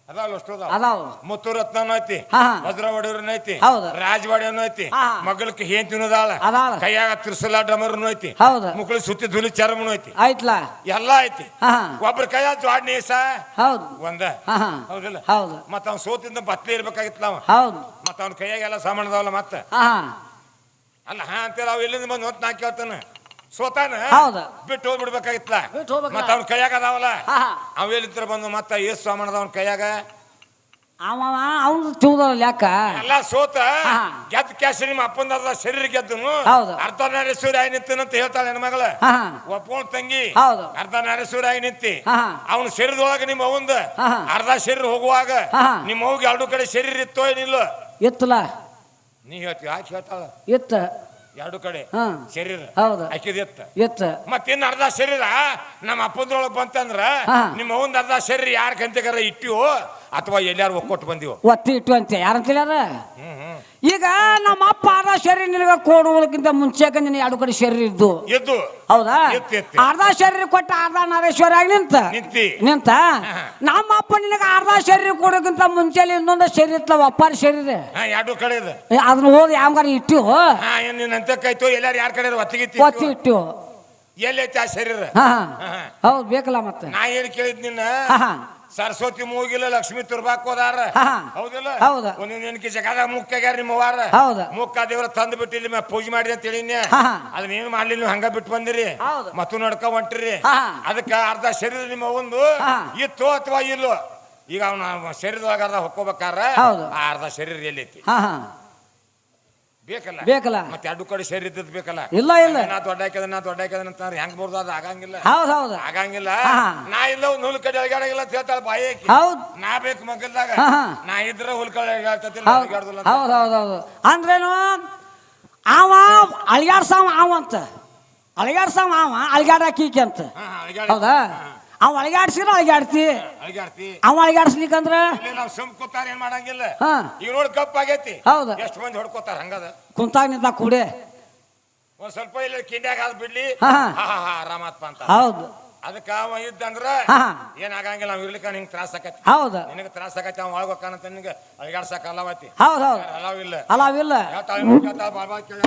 ಅದಾವಲ್ಲ ಅಷ್ಟು ಅದಾವ ಅದಾವ ಮುತ್ತು ರತ್ನನು ಐತಿ ಹಾ. ವಜ್ರ ಒಡೆಯರ್ನು ಐತಿ ಹೌದು. ರಾಜವಾಡಿಯನ್ನು ಐತಿ ಹಾ. ಮಗಳಕ್ಕೆ ಏನ್ ತಿನ್ನೋದಾಳ ಅದಾಳ. ಕೈಯಾಗ ತಿರ್ಸಲ ಡಮರ್ನು ಐತಿ ಹೌದು ಮುಕ್ಳಿ ಸುತ್ತಿ ಧುಲಿ ಚರ್ಮನು ಐತಿ ಆಯ್ತಲ್ಲ ಎಲ್ಲ ಐತಿ ಹಾ ಒಬ್ರ ಕೈಯಾಗ ಜ್ವಾಡ್ ನೇಸ ಹೌದು ಒಂದ ಹಾ ಹಾ ಹೌದಿಲ್ಲ ಹೌದು ಮತ್ತ ಅವ್ನ ಸೋತಿಂದ ಬತ್ಲೆ ಇರ್ಬೇಕಾಗಿತ್ತಲ್ಲ ಅವ ಹೌದು ಮತ್ತ ಅವ್ನ ಕೈಯಾಗೆಲ್ಲ ಸಾಮಾನು ಅದಾವಲ್ಲ ಮತ್ತ ಹಾ ಅಲ್ಲ ಹಾ ಅಂತೇಳಿ ಅವ್ ಎಲ್ಲಿಂದ ಬಂದು ಹೊತ್ತು ನಾ ಕೇಳ್ತಾನ ಸೋತಾನ ಹೌದು ಬಿಟ್ಟು ಹೋಗ್ಬಿಡ್ಬೇಕಾಗಿತ್ತಲ್ಲ ಬಿಟ್ಟು ಹೋಗ್ಬೇಕಲ್ಲ. ಮತ್ತ ಅವ್ನ ಕೈಯಾಗ ಅದಾವಲ್ಲ ಹಾ ಹಾ ಅವ್ ಎಲ್ಲಿಂದ ಬಂದು ಮತ್ತ ಏಸ್ ಸಾಮಾನು ಅದಾವ ಅವ್ನ ಕೈಯಾಗ ಅವನು ತಿಳ್ದಲ್ಲ ಯಾಕ ಎಲ್ಲ ಸೋತ ಹಾ. ಗೆದ್ದ ಕ್ಯಾಸ ನಿಮ್ಮ ಅಪ್ಪಂದ ಶರೀರ ಗೆದ್ದನು ಹೌದು. ಅರ್ಧ ನಾರೇಶ್ವರಿ ಆಗಿ ನಿಂತನಂತ ಹೇಳ್ತಾಳೆ ಹೆಣ್ಮಗಳ ಹಾ ಒಪ್ಕೊಂಡ್ ತಂಗಿ ಹೌದು ಅರ್ಧ ನಾರೇಶ್ವರಿ ಆಗಿ ನಿಂತಿ ಹಾ ಅವನ ಶರೀರದೊಳಗ ನಿಮ್ಮ ಅವಂದ ಹಾ. ಅರ್ಧ ಶರೀರ ಹೋಗುವಾಗ ಹಾ. ನಿಮ್ಮ ಅವ್ಗೆ ಎರಡು ಕಡೆ ಶರೀರ ಇತ್ತೋ ಏನಿಲ್ಲ ಇತ್ತಲ್ಲ ನೀ ಹೇಳ್ತೀವಿ ಯಾಕೆ ಹೇಳ್ತಾಳ ಇತ್ತ ಎರಡು ಕಡೆ ಹಾ ಶರೀರ ಹೌದು ಆಕಿದ ಎತ್ತ ಇತ್ತ ಮತ್ತಿನ್ನು ಅರ್ಧ ಶರೀರ ನಮ್ಮ ಅಪ್ಪದ್ರೊಳಗೆ ಬಂತಂದ್ರ ಹಾ. ನಿಮ್ಮ ಅವಂದ ಅರ್ಧ ಶರೀರ ಯಾರ ಕಂತೆಗಾರ ಇಟ್ಟಿವೋ ಅಥವಾ ಎಲ್ಲಾರು ಒಕ್ಕೊಟ್ಟು ಬಂದಿವೋ ಒತ್ತಿ ಇಟ್ಟು ಅಂತ ಯಾರಂತ ಹೇಳ್ಯಾರ ಹ್ಮ್ ಈಗ ನಮ್ಮ ಅಪ್ಪ ಅರ್ಧ ಶರೀರ ನಿನಗೆ ಕೊಡುವುದಕ್ಕಿಂತ ಮುಂಚೆಕ ನಿನ್ನ ಎರಡು ಕಡೆ ಶರೀರ ಇದ್ದು ಎದ್ದು ಹೌದಾ ಎತ್ತಿ, ಎತ್ತಿ. ಅರ್ಧ ಶರೀರ ಕೊಟ್ಟ ಅರ್ಧ ನಾರೇಶ್ವರ ಆಗಿ ನಿಂತಿ. ನಿಂತ ನಮ್ಮ ಅಪ್ಪ ನಿನಗೆ ಅರ್ಧ ಶರೀರ ಕೊಡೋಕ್ಕಿಂತ ಮುಂಚೆ ಇನ್ನೊಂದು ಶರೀರ ಇತ್ತಲ್ಲ ಒಪ್ಪಾರ ಶರೀರ ಹಾ ಎರಡು ಕಡೆ ಇದೆ ಅದನ್ನ ಹೋದ್ ಯಾವಾಗಾರ ಇಟ್ಟು ಹಾ ಏನ್ ನಿನ್ನ ಅಂತಕ್ಕಾಯ್ತು ಎಲ್ಲಾರು ಯಾರ ಕಡೆ ಒತ್ತಿಗಿತ್ತಿ ಒತ್ತಿ ಇಟ್ಟು ಎಲ್ಲೈತಿ ಆ ಶರೀರ ಹಾ ಹಾ. ಹೌದು ಬೇಕಲ್ಲ ಮತ್ತೆ ನಾ ಏನ್ ಕೇಳಿದ್ ನಿನ್ನ ಹಾ ಹಾ ಸರಸ್ವತಿ ಮೂಗಿಲ್ಲ ಲಕ್ಷ್ಮಿ ತುರ್ಬಾಕ್ ಹೋದಾರ ಹಾ. ಹೌದಿಲ್ಲ ಹೌದು. ಒಂದೊಂದು ಎನ್ಕಿ ಜಗದ ಮುಕ್ಕಾಗ್ಯಾರ ನಿಮ್ಮ ವಾರ ಹೌದು. ಮುಕ್ಕ ದೇವ್ರ ತಂದು ಬಿಟ್ಟು ಇಲ್ಲಿ ಪೂಜೆ ಮಾಡಿ ಅಂತ ಹೇಳಿನಿ ಹಾ. ಅದನ್ನೇನು ಮಾಡ್ಲಿ ನೀವು ಹಂಗ ಬಿಟ್ಟು ಬಂದಿರಿ ಹೌದು. ಮತ್ತು ನಡ್ಕ ಹೊಂಟ್ರಿ ಹಾ. ಅದಕ್ಕ ಅರ್ಧ ಶರೀರ ನಿಮ್ಮ ಒಂದು ಹಾ. ಇತ್ತು ಅಥವಾ ಇಲ್ಲೋ ಈಗ ಅವನ ಶರೀರದೊಳಗ ಅರ್ಧ ಹೊಕ್ಕೋಬೇಕಾರ ಹೌದು. ಆ ಅರ್ಧ ಶರೀರ ಎಲ್ಲೈತಿ ಹಾ ಹಾ ಬೇಕಲ್ಲ ಬೇಕಲ್ಲ ಮತ್ತೆ ಎರಡು ಕಡೆ ಶರೀರ ಇದ್ದದ್ ಬೇಕಲ್ಲ ಇಲ್ಲ ಇಲ್ಲ ನಾ ದೊಡ್ಡ ಹಾಕಿದ ಅಂತ ಹೆಂಗ್ ಬರ್ದು ಅದು ಆಗಂಗಿಲ್ಲ ಹೌದು ಹೌದು ಆಗಂಗಿಲ್ಲ ಹಾ. ನಾ ಇಲ್ಲ ನೂಲ್ ಕಡೆ ಅಳಗಾಡಂಗಿಲ್ಲ ಅಂತ ಹೇಳ್ತಾಳ ಬಾಯಿ ಆಕಿ. ಹೌದು ನಾ ಬೇಕು ಮಗಲ್ದಾಗ ಹಾ, ಹಾ. ನಾ ಇದ್ರ ಹುಲ್ಕಳ ಹೌದು ಹೌದು ಹೌದು ಹೌದು ಅಂದ್ರೇನು ಅವ ಅಳಿಗಾಡ್ಸವ ಅವಂತ ಅಳಿಗಾಡ್ಸವ ಅವ ಅಳಿಗಾಡಕೀಕೆ ಅಂತ ಹೌದಾ ಅವ ಅಳಿಗಾಡ್ಸಿರ ಅಳಿಗಾಡ್ತಿ ಅಳಿಗಾಡ್ತಿ ಅವ ಅಳಿಗಾಡ್ಸ್ಲಿಕ್ಕಂದ್ರ ನಾವ್ ಸುಮ್ಕೋತಾರ ಏನ್ ಮಾಡಂಗಿಲ್ಲ ಹಾ ಈಗ ನೋಡಿ ಕಪ್ ಆಗೈತಿ ಹೌದು ಎಷ್ಟು ಮಂದಿ ಹೊಡ್ಕೋತಾರ ಹಂಗದ ಕುಂತಾಗ ನಿಂತ ಕೂಡೆ ಒಂದ್ ಸ್ವಲ್ಪ ಇಲ್ಲ ಕಿಂಡ್ಯಾಗ ಆದ್ ಬಿಡ್ಲಿ ಹಾ. ಆರಾಮತ್ಪ ಅಂತ ಹೌದು ಅದಕ್ಕ ಅವ ಇದ್ದಂದ್ರ ಹಾ ಏನ್ ಆಗಂಗಿಲ್ಲ ನಾವ್ ಇರ್ಲಿಕ್ಕ ನಿಂಗ್ ತ್ರಾಸ ಆಕತಿ ಹೌದು ನಿನಗ ತ್ರಾಸ ಆಕತಿ ಅವ ಒಳಗೋಕಾನಂತ ನಿನಗ ಅಳಿಗಾಡ್ಸಕ್ ಅಲ್ಲವತಿ ಹೌದು ಹೌದು ಅಲಾವಿಲ್ಲ ಅಲಾವಿಲ್ಲ ಹೇಳ್ತಾಳ ಬಾಬಾ ಕೇಳ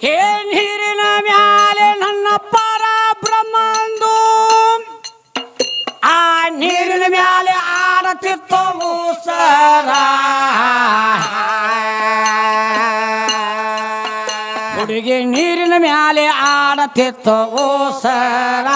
ಹೇ ನೀರಿನ ಮ್ಯಾಲೆ ನನ್ನ ಪರ ಬ್ರಹ್ಮಂದು ಆ ನೀರಿನ ಮ್ಯಾಲೆ ಆಡತಿತ್ತು ಸರ ಹುಡುಗಿ ನೀರಿನ ಮ್ಯಾಲೆ ಆಡತಿತ್ತು ಸರ